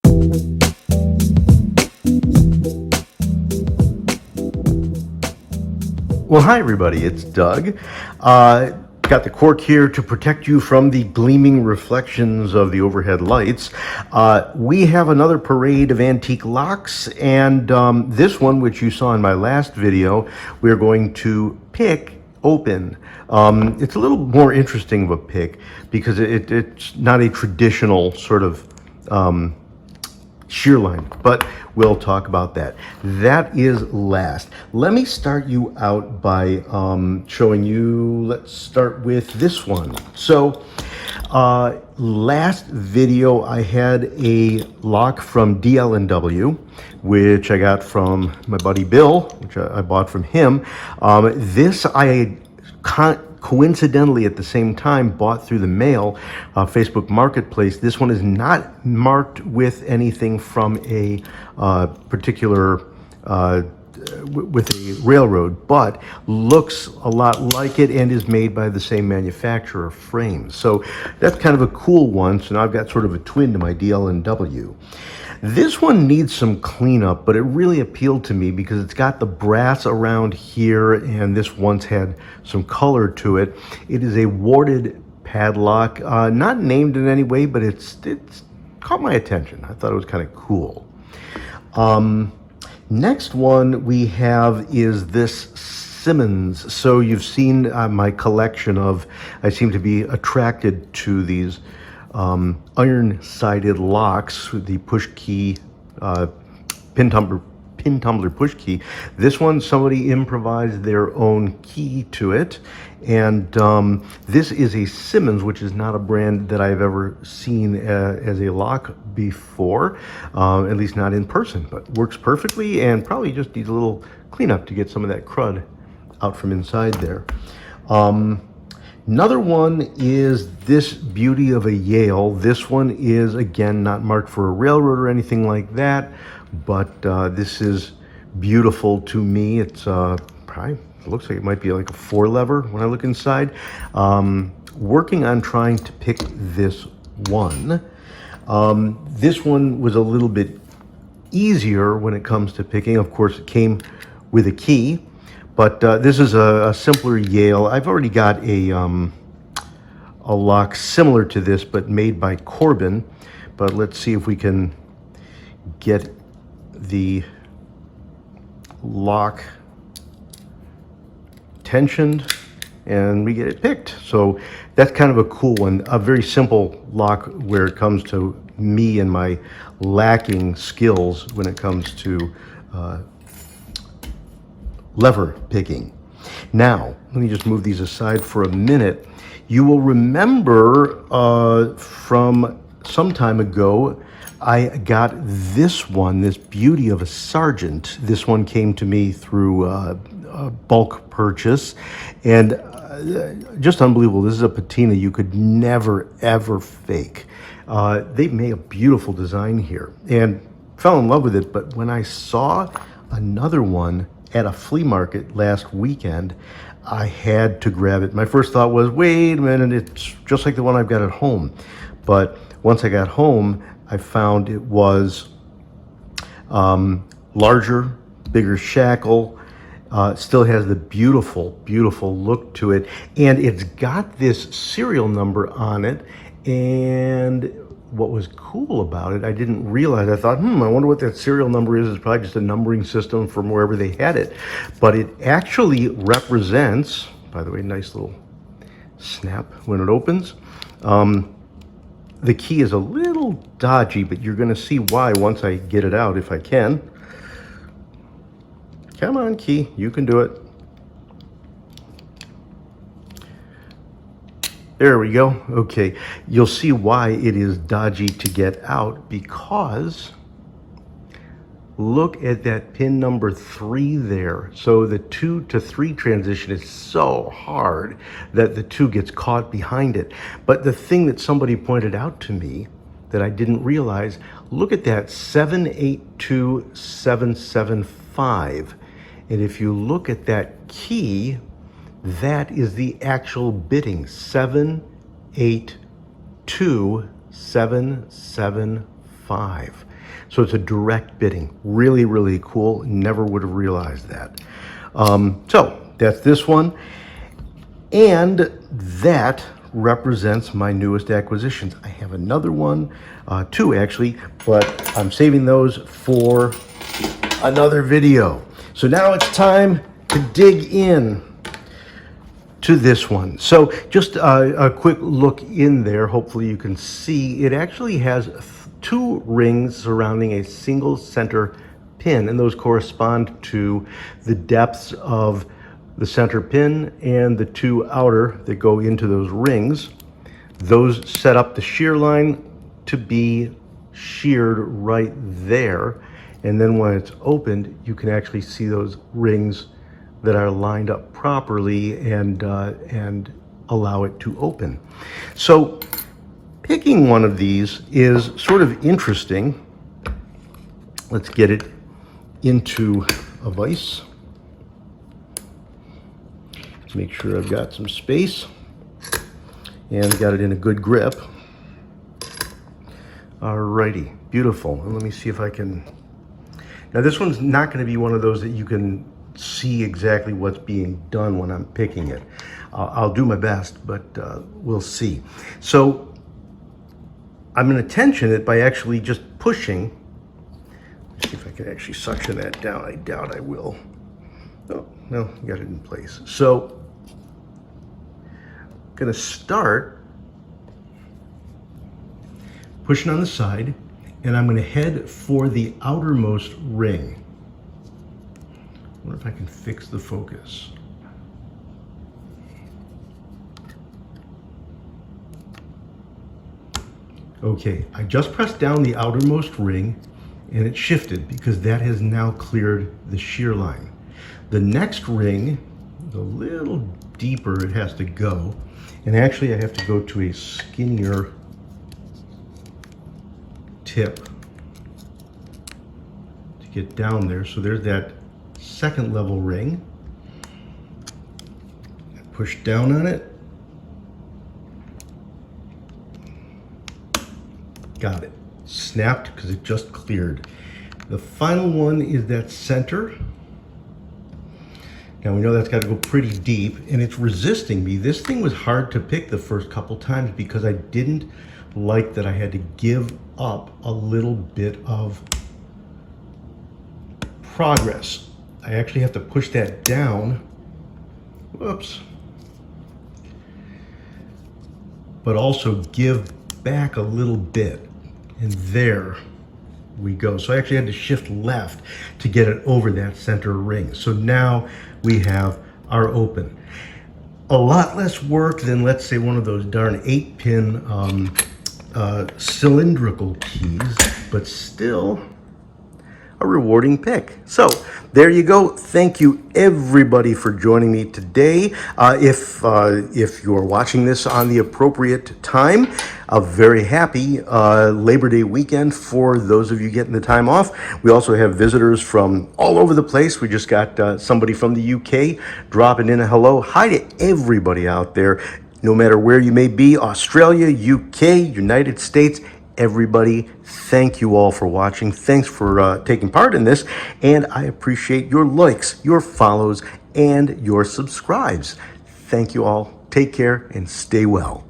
Well, hi everybody, it's Doug. Got the cork here to protect you from the gleaming reflections of the overhead lights. We have another parade of antique locks, and this one, which you saw in my last video, we're going to pick open. It's a little more interesting of a pick because it's not a traditional sort of shear line, but we'll talk about that. That is last. Let me start you out by showing you, let's start with this one. So last video I had a lock from DL&W, which I got from my buddy Bill, which I bought from him. This I coincidentally at the same time bought through the mail, Facebook Marketplace. This one is not marked with anything from a particular with a railroad, but looks a lot like it and is made by the same manufacturer of frames. So that's kind of a cool one. So now I've got sort of a twin to my DL&W. This one needs some cleanup, but it really appealed to me because it's got the brass around here, and this once had some color to it. It is a warded padlock, not named in any way, but it's caught my attention. I thought it was kind of cool. Next one we have is this Simmons. So you've seen my collection of, I seem to be attracted to these iron-sided locks with the push key, pin-tumbler push key. This one, somebody improvised their own key to it, and this is a Simmons, which is not a brand that I've ever seen as a lock before, at least not in person, but works perfectly and probably just needs a little cleanup to get some of that crud out from inside there. Another one is this beauty of a Yale. This one is, again, not marked for a railroad or anything like that, but this is beautiful to me. It's probably, it looks like it might be like a 4-lever when I look inside. Working on trying to pick this one. This one was a little bit easier when it comes to picking. Of course, it came with a key. But this is a simpler Yale. I've already got a lock similar to this, but made by Corbin. But let's see if we can get the lock tensioned and we get it picked. So that's kind of a cool one. A very simple lock where it comes to me and my lacking skills when it comes to lever picking. Now, let me just move these aside for a minute. You will remember from some time ago, I got this one, this beauty of a Sargent. This one came to me through a bulk purchase, and just unbelievable. This is a patina you could never, ever fake. They made a beautiful design here, and fell in love with it, but when I saw another one at a flea market last weekend, I had to grab it. My first thought was, wait a minute, it's just like the one I've got at home. But once I got home, I found it was larger, bigger shackle, still has the beautiful, beautiful look to it. And it's got this serial number on it. And what was cool about it, I didn't realize, I thought, I wonder what that serial number is. It's probably just a numbering system from wherever they had it. But it actually represents, by the way, nice little snap when it opens. The key is a little dodgy, but you're gonna see why once I get it out, if I can. Come on, key, you can do it. There we go. Okay, you'll see why it is dodgy to get out, because look at that pin number 3 there. So the 2 to 3 transition is so hard that the 2 gets caught behind it. But the thing that somebody pointed out to me that I didn't realize, look at that 782775. And if you look at that key, that is the actual bitting, 782775. So it's a direct bitting. Really, really cool. Never would have realized that. So that's this one. And that represents my newest acquisitions. I have another one, two actually, but I'm saving those for another video. So now it's time to dig in to this one. So just a quick look in there. Hopefully you can see it actually has two rings surrounding a single center pin, and those correspond to the depths of the center pin and the two outer that go into those rings. Those set up the shear line to be sheared right there. And then when it's opened, you can actually see those rings that are lined up properly and allow it to open. So picking one of these is sort of interesting. Let's get it into a vise. Make sure I've got some space and got it in a good grip. Alrighty, beautiful. And let me see if I can. Now this one's not going to be one of those that you can see exactly what's being done when I'm picking it. I'll do my best, but we'll see. So I'm going to tension it by actually just pushing. Let's see if I can actually suction that down. I doubt I will. Oh, no, got it in place. So I'm going to start pushing on the side, and I'm going to head for the outermost ring. I wonder if I can fix the focus. Okay, I just pressed down the outermost ring and it shifted because that has now cleared the shear line. The next ring is a little deeper, it has to go. And actually I have to go to a skinnier tip to get down there. So there's that second level ring. I push down on it. Got it. Snapped because it just cleared. The final one is that center. Now we know that's got to go pretty deep and it's resisting me. This thing was hard to pick the first couple times because I didn't like that I had to give up a little bit of progress. I actually have to push that down. Whoops. But also give back a little bit. And there we go. So I actually had to shift left to get it over that center ring. So now we have our open. A lot less work than, let's say, one of those darn 8-pin cylindrical keys, but still a rewarding pick. So there you go. Thank you everybody for joining me today. If you're watching this on the appropriate time, a very happy Labor Day weekend for those of you getting the time off. We also have visitors from all over the place. We just got somebody from the UK dropping in a hello. Hi to everybody out there, no matter where you may be, Australia, UK, United States. Everybody, thank you all for watching. Thanks for taking part in this, and I appreciate your likes, your follows, and your subscribes. Thank you all. Take care and stay well.